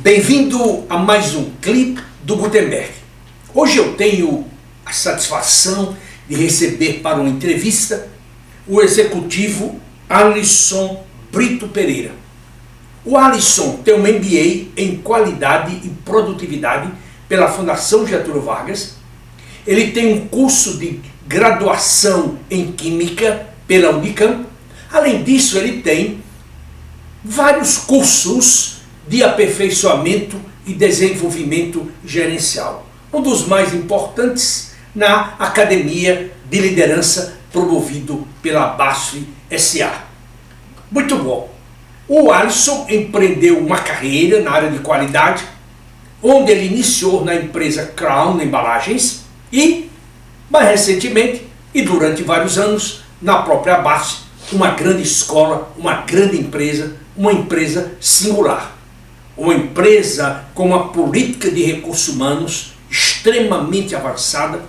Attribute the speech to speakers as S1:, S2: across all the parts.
S1: Bem-vindo a mais um clipe do Gutenberg. Hoje eu tenho a satisfação de receber para uma entrevista o executivo Alisson Brito Pereira. O Alisson tem um MBA em Qualidade e Produtividade pela Fundação Getúlio Vargas. Ele tem um curso de graduação em Química pela Unicamp. Além disso, ele tem vários cursos de aperfeiçoamento e desenvolvimento gerencial. Um dos mais importantes na Academia de Liderança promovido pela BASF SA. Muito bom. O Alisson empreendeu uma carreira na área de qualidade, onde ele iniciou na empresa Crown Embalagens e, mais recentemente, e durante vários anos, na própria BASF, uma grande escola, uma grande empresa, uma empresa singular. Uma empresa com uma política de recursos humanos extremamente avançada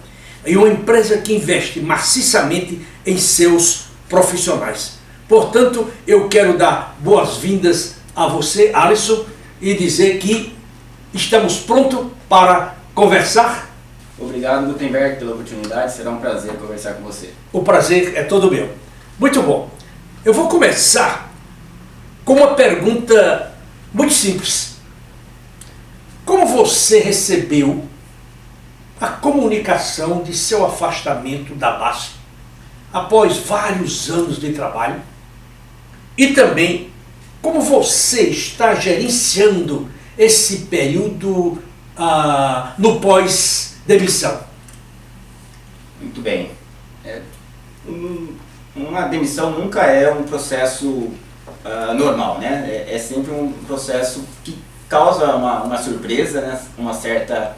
S1: e uma empresa que investe maciçamente em seus profissionais. Portanto, eu quero dar boas-vindas a você, Alisson, e dizer que estamos prontos para conversar.
S2: Obrigado, Gutenberg, pela oportunidade. Será um prazer conversar com você.
S1: O prazer é todo meu. Muito bom. Eu vou começar com uma pergunta muito simples. Como você recebeu a comunicação de seu afastamento da BASF após vários anos de trabalho? E também, como você está gerenciando esse período no pós-demissão?
S2: Muito bem. Uma demissão nunca é um processo normal, né? É sempre um processo que causa uma surpresa, né? Uma certa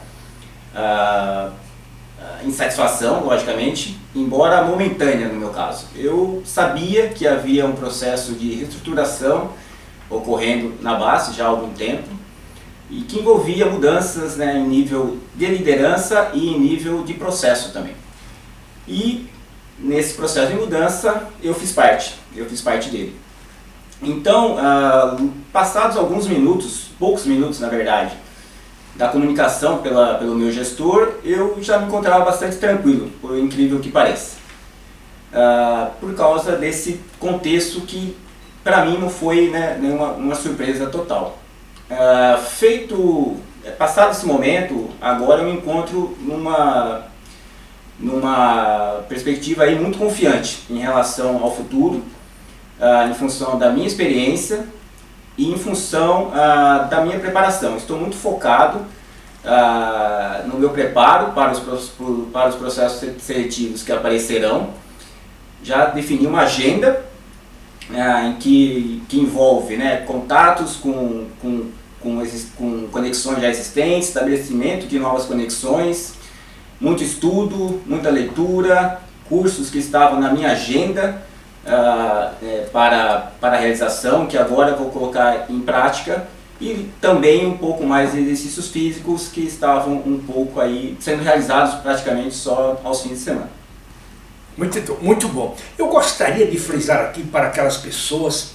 S2: insatisfação, logicamente, embora momentânea no meu caso. Eu sabia que havia um processo de reestruturação ocorrendo na BASF já há algum tempo e que envolvia mudanças, né, em nível de liderança e em nível de processo também. E nesse processo de mudança eu fiz parte dele. Então, passados alguns minutos, poucos minutos na verdade, da comunicação pelo meu gestor, eu já me encontrava bastante tranquilo, por incrível que pareça. Por causa desse contexto que, para mim, não foi, né, uma surpresa total. Passado esse momento, agora eu me encontro numa perspectiva aí muito confiante em relação ao futuro, em função da minha experiência e em função da minha preparação. Estou muito focado no meu preparo para os processos seletivos que aparecerão. Já defini uma agenda que envolve, né, contatos com conexões já existentes, estabelecimento de novas conexões, muito estudo, muita leitura, cursos que estavam na minha agenda para a realização, que agora vou colocar em prática, e também um pouco mais de exercícios físicos que estavam um pouco aí sendo realizados praticamente só aos fins de semana.
S1: Muito bom. Eu gostaria de frisar aqui para aquelas pessoas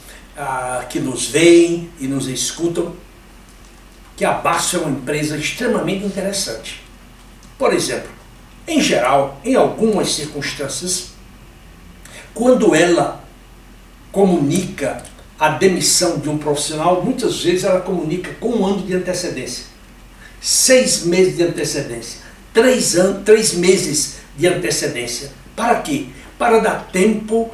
S1: que nos veem e nos escutam que a BASF é uma empresa extremamente interessante. Por exemplo, em geral, em algumas circunstâncias, quando ela comunica a demissão de um profissional, muitas vezes ela comunica com 1 ano de antecedência, 6 meses de antecedência, 3 meses de antecedência. Para quê? Para dar tempo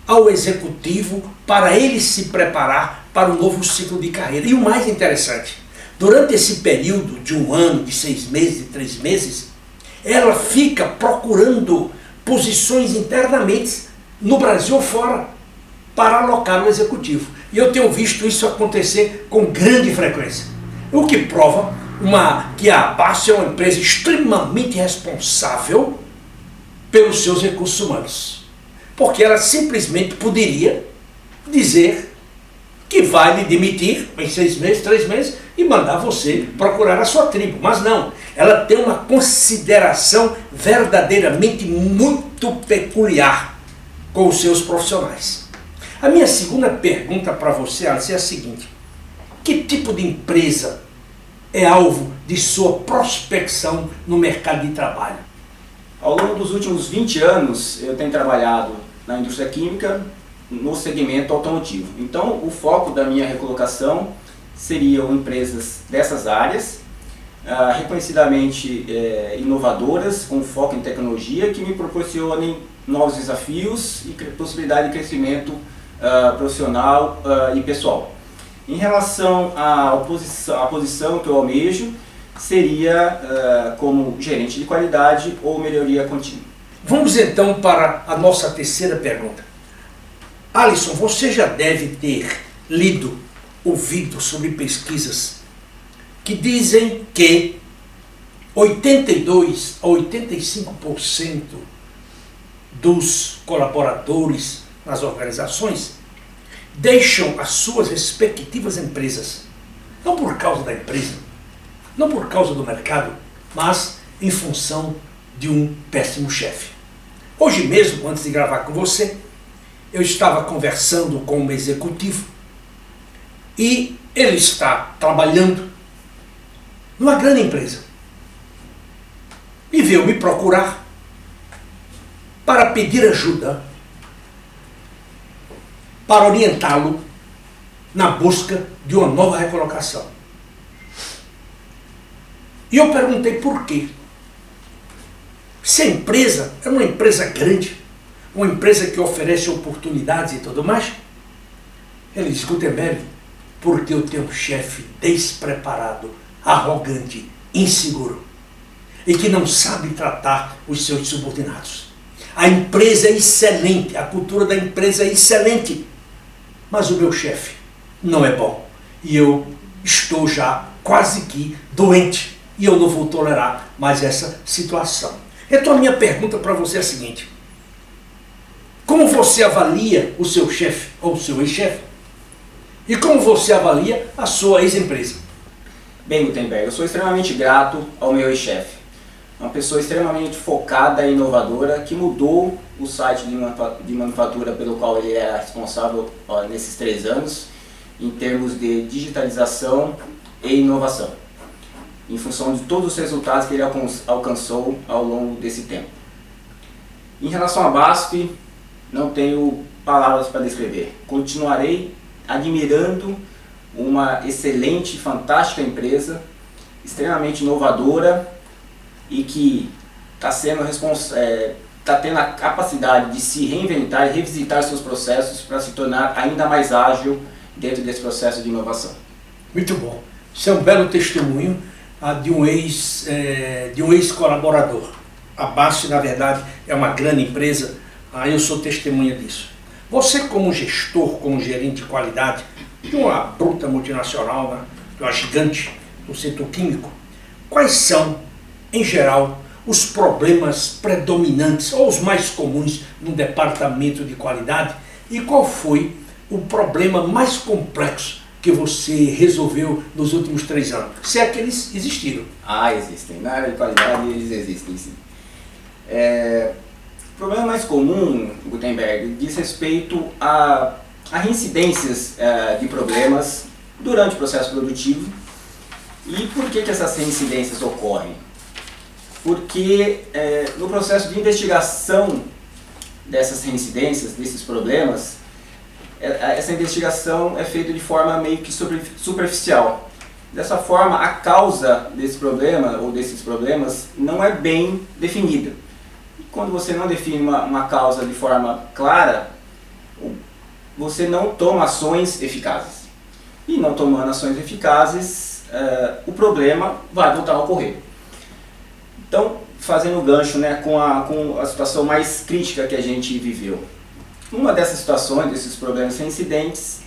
S1: ao executivo, para ele se preparar para um novo ciclo de carreira. E o mais interessante, durante esse período de 1 ano, de 6 meses, de 3 meses, ela fica procurando posições internamente no Brasil ou fora para alocar no executivo. E eu tenho visto isso acontecer com grande frequência. O que prova que a BASF é uma empresa extremamente responsável pelos seus recursos humanos. Porque ela simplesmente poderia dizer que vai lhe demitir em 6 meses, 3 meses e mandar você procurar a sua tribo. Mas não, ela tem uma consideração verdadeiramente muito peculiar com os seus profissionais. A minha segunda pergunta para você, Alice, é a seguinte: que tipo de empresa é alvo de sua prospecção no mercado de trabalho?
S2: Ao longo dos últimos 20 anos, eu tenho trabalhado na indústria química, no segmento automotivo. Então, o foco da minha recolocação seriam empresas dessas áreas, reconhecidamente inovadoras, com foco em tecnologia, que me proporcionem novos desafios e possibilidade de crescimento profissional e pessoal. Em relação à posição que eu almejo, seria como gerente de qualidade ou melhoria contínua.
S1: Vamos então para a nossa terceira pergunta. Alisson, você já deve ter lido, ouvido sobre pesquisas que dizem que 82 a 85% dos colaboradores nas organizações deixam as suas respectivas empresas, não por causa da empresa, não por causa do mercado, mas em função de um péssimo chefe. Hoje mesmo, antes de gravar com você, eu estava conversando com um executivo e ele está trabalhando numa grande empresa e veio me procurar para pedir ajuda, para orientá-lo na busca de uma nova recolocação. E eu perguntei por quê. Se a empresa é uma empresa grande, uma empresa que oferece oportunidades e tudo mais, ele disse: Gutenberg, porque eu tenho um chefe despreparado, arrogante, inseguro e que não sabe tratar os seus subordinados. A empresa é excelente, a cultura da empresa é excelente, mas o meu chefe não é bom e eu estou já quase que doente e eu não vou tolerar mais essa situação. Então a minha pergunta para você é a seguinte: como você avalia o seu chefe ou o seu ex-chefe? E como você avalia a sua ex-empresa?
S2: Bem, Gutenberg, eu sou extremamente grato ao meu ex-chefe. Uma pessoa extremamente focada e inovadora que mudou o site de manufatura pelo qual ele era responsável nesses 3 anos em termos de digitalização e inovação, em função de todos os resultados que ele alcançou ao longo desse tempo. Em relação à BASF, não tenho palavras para descrever. Continuarei admirando uma excelente, fantástica empresa, extremamente inovadora e que está tendo a capacidade de se reinventar e revisitar seus processos para se tornar ainda mais ágil dentro desse processo de inovação.
S1: Muito bom. Isso é um belo testemunho de um ex-colaborador. A BASF, na verdade, é uma grande empresa. Eu sou testemunha disso. Você, como gestor, como gerente de qualidade de uma bruta multinacional, né, de uma gigante no setor químico, quais são, em geral, os problemas predominantes ou os mais comuns no departamento de qualidade e qual foi o problema mais complexo que você resolveu nos últimos 3 anos? Se é que eles existiram.
S2: Existem. Na área de qualidade eles existem, sim. O problema mais comum, Gutenberg, diz respeito a reincidências de problemas durante o processo produtivo. E por que essas reincidências ocorrem? Porque no processo de investigação dessas reincidências, desses problemas, essa investigação é feita de forma meio que superficial. Dessa forma, a causa desse problema ou desses problemas não é bem definida. E quando você não define uma causa de forma clara, você não toma ações eficazes. E não tomando ações eficazes, o problema vai voltar a ocorrer. Então, fazendo gancho, né, com a situação mais crítica que a gente viveu. Uma dessas situações, desses problemas reincidentes,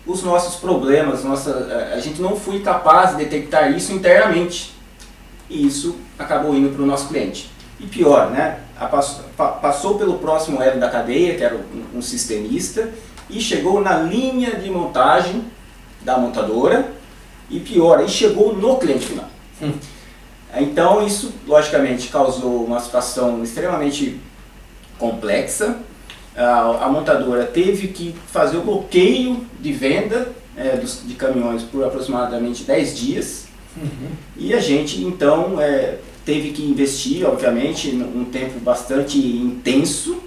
S2: os nossos problemas, a gente não foi capaz de detectar isso internamente. E isso acabou indo para o nosso cliente. E pior, né, passou pelo próximo elo da cadeia, que era um sistemista, e chegou na linha de montagem da montadora, e pior, aí chegou no cliente final. Então isso, logicamente, causou uma situação extremamente complexa. A montadora teve que fazer o bloqueio de venda de caminhões por aproximadamente 10 dias. E a gente, então, teve que investir, obviamente, um tempo bastante intenso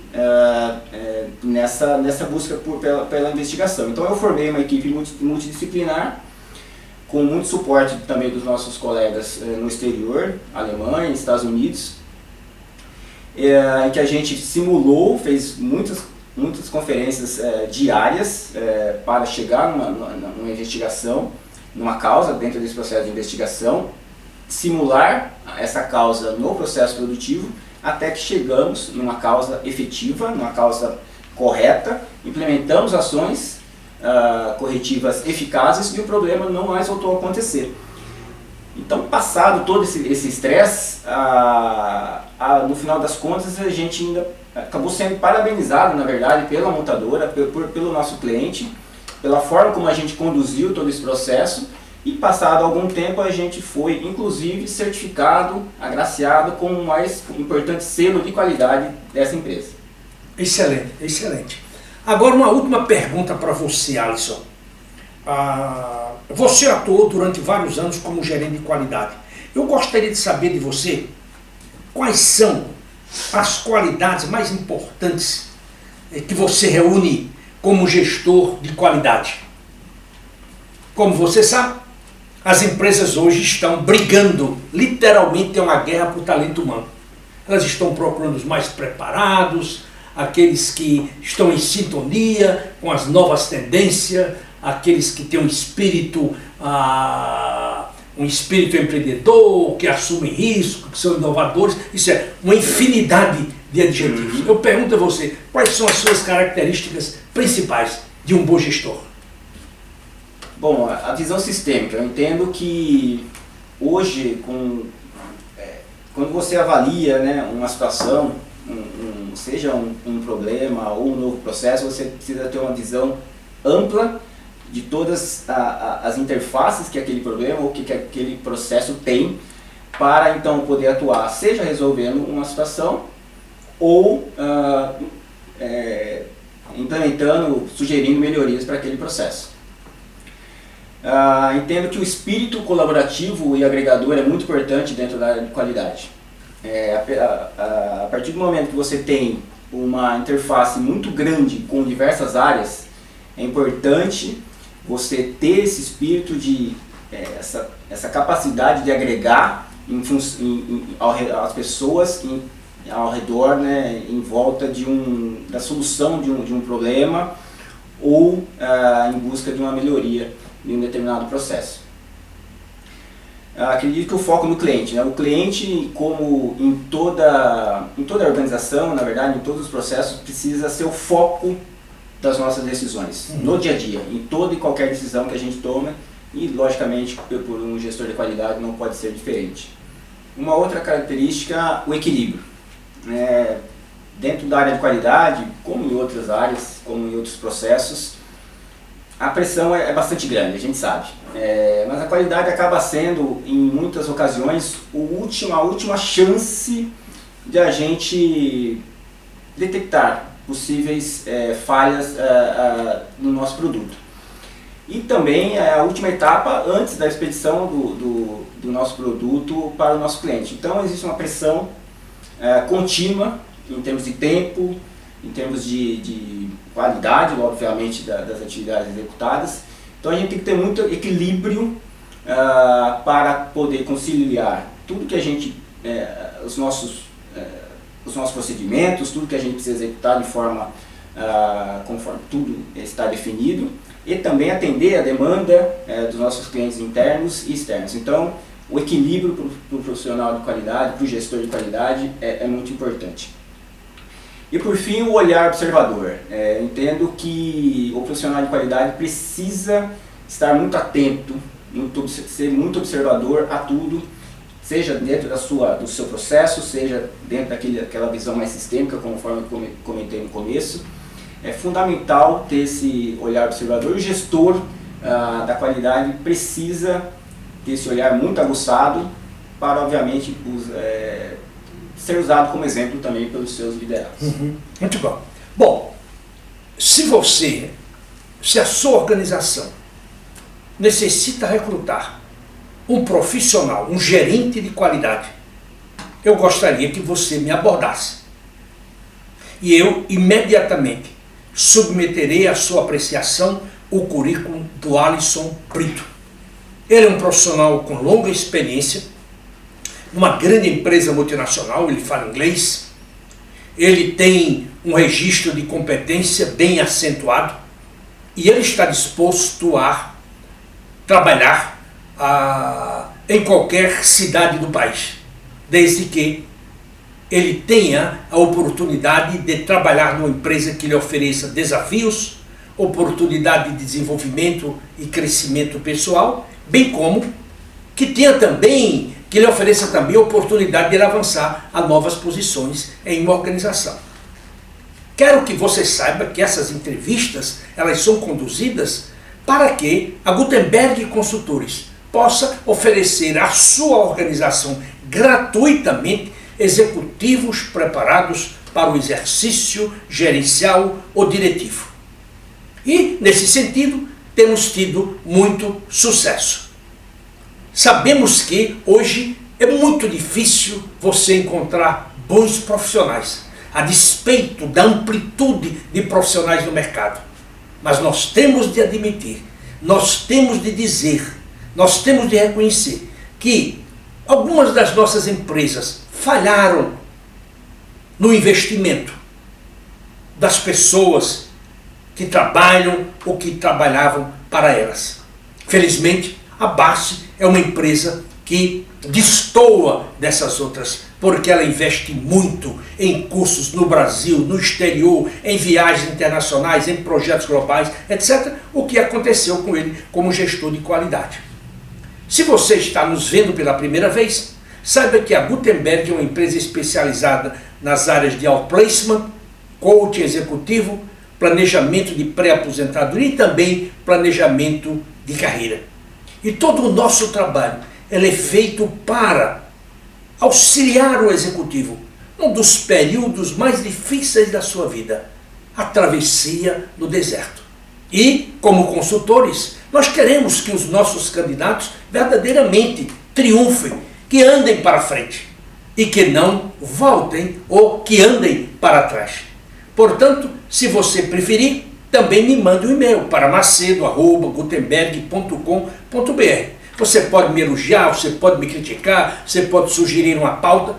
S2: nessa busca pela investigação. Então eu formei uma equipe multidisciplinar, com muito suporte também dos nossos colegas no exterior, Alemanha, Estados Unidos, em que a gente simulou, fez muitas conferências diárias para chegar numa investigação, numa causa dentro desse processo de investigação, simular essa causa no processo produtivo, até que chegamos numa causa efetiva, numa causa correta, implementamos ações corretivas eficazes e o problema não mais voltou a acontecer. Então, passado todo esse estresse, no final das contas a gente ainda acabou sendo parabenizado, na verdade, pela montadora, pelo nosso cliente, pela forma como a gente conduziu todo esse processo. E passado algum tempo a gente foi, inclusive, certificado, agraciado com o mais importante selo de qualidade dessa empresa.
S1: Excelente, excelente. Agora uma última pergunta para você, Alisson. Você atuou durante vários anos como gerente de qualidade. Eu gostaria de saber de você quais são as qualidades mais importantes que você reúne como gestor de qualidade. Como você sabe, as empresas hoje estão brigando, literalmente é uma guerra por talento humano. Elas estão procurando os mais preparados, aqueles que estão em sintonia com as novas tendências, aqueles que têm um espírito empreendedor, que assumem risco, que são inovadores. Isso é uma infinidade de adjetivos. Eu pergunto a você, quais são as suas características principais de um bom gestor?
S2: Bom, a visão sistêmica, eu entendo que hoje, quando você avalia, né, uma situação, seja um problema ou um novo processo, você precisa ter uma visão ampla de todas as interfaces que aquele problema ou que aquele processo tem, para então poder atuar, seja resolvendo uma situação ou implementando, sugerindo melhorias para aquele processo. Entendo que o espírito colaborativo e agregador é muito importante dentro da área de qualidade. A partir do momento que você tem uma interface muito grande com diversas áreas, é importante você ter esse espírito de essa capacidade de agregar as pessoas ao redor, né, em volta da solução de um problema ou em busca de uma melhoria de um determinado processo. Acredito que o foco no cliente, né? O cliente, como em toda organização, na verdade, em todos os processos, precisa ser o foco das nossas decisões, no dia a dia, em toda e qualquer decisão que a gente toma, e logicamente por um gestor de qualidade não pode ser diferente. Uma outra característica, o equilíbrio. Dentro da área de qualidade, como em outras áreas, como em outros processos, a pressão é bastante grande, a gente sabe, mas a qualidade acaba sendo, em muitas ocasiões, a última chance de a gente detectar possíveis falhas no nosso produto. E também a última etapa antes da expedição do nosso produto para o nosso cliente. Então existe uma pressão contínua em termos de tempo, em termos de qualidade, obviamente, das atividades executadas. Então a gente tem que ter muito equilíbrio para poder conciliar tudo que a gente, os nossos procedimentos, tudo que a gente precisa executar de forma conforme tudo está definido, e também atender a demanda dos nossos clientes internos e externos. Então o equilíbrio para o profissional de qualidade, para o gestor de qualidade é muito importante. E por fim, o olhar observador. Entendo que o profissional de qualidade precisa estar muito atento, ser muito observador a tudo, seja dentro do seu processo, seja dentro daquela visão mais sistêmica, conforme eu comentei no começo. É fundamental ter esse olhar observador. O gestor da qualidade precisa ter esse olhar muito aguçado para, obviamente, ser usado como exemplo também pelos seus liderados.
S1: Muito bom. Bom, se a sua organização necessita recrutar um profissional, um gerente de qualidade, eu gostaria que você me abordasse. E eu imediatamente submeterei à sua apreciação o currículo do Alisson Brito. Ele é um profissional com longa experiência, numa grande empresa multinacional, ele fala inglês, ele tem um registro de competência bem acentuado e ele está disposto a trabalhar em qualquer cidade do país, desde que ele tenha a oportunidade de trabalhar numa empresa que lhe ofereça desafios, oportunidade de desenvolvimento e crescimento pessoal, bem como que lhe ofereça também a oportunidade de ele avançar a novas posições em uma organização. Quero que você saiba que essas entrevistas, elas são conduzidas para que a Gutenberg Consultores possa oferecer à sua organização gratuitamente executivos preparados para o exercício gerencial ou diretivo. E, nesse sentido, temos tido muito sucesso. Sabemos que hoje é muito difícil você encontrar bons profissionais, a despeito da amplitude de profissionais no mercado. Mas nós temos de admitir, nós temos de dizer, nós temos de reconhecer que algumas das nossas empresas falharam no investimento das pessoas que trabalham ou que trabalhavam para elas. Felizmente, a BASF é uma empresa que destoa dessas outras, porque ela investe muito em cursos no Brasil, no exterior, em viagens internacionais, em projetos globais, etc. O que aconteceu com ele como gestor de qualidade. Se você está nos vendo pela primeira vez, saiba que a Gutenberg é uma empresa especializada nas áreas de outplacement, coaching executivo, planejamento de pré-aposentadoria e também planejamento de carreira. E todo o nosso trabalho ele é feito para auxiliar o executivo num dos períodos mais difíceis da sua vida, a travessia no deserto. E, como consultores, nós queremos que os nossos candidatos verdadeiramente triunfem, que andem para frente e que não voltem ou que andem para trás. Portanto, se você preferir, também me mande um e-mail para macedo@gutenberg.com.br. Você pode me elogiar, você pode me criticar, você pode sugerir uma pauta.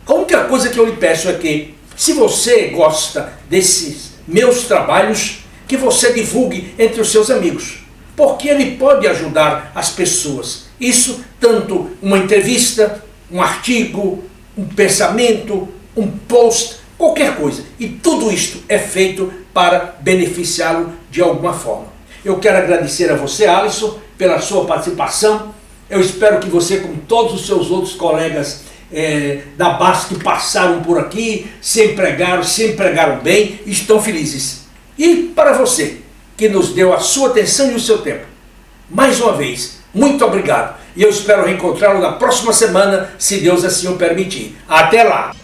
S1: A única coisa que eu lhe peço é que, se você gosta desses meus trabalhos, que você divulgue entre os seus amigos, porque ele pode ajudar as pessoas. Isso, tanto uma entrevista, um artigo, um pensamento, um post, qualquer coisa. E tudo isto é feito para beneficiá-lo de alguma forma. Eu quero agradecer a você, Alisson, pela sua participação. Eu espero que você, como todos os seus outros colegas da BASF que passaram por aqui, se empregaram bem, estão felizes. E para você, que nos deu a sua atenção e o seu tempo, mais uma vez, muito obrigado. E eu espero reencontrá-lo na próxima semana, se Deus assim o permitir. Até lá!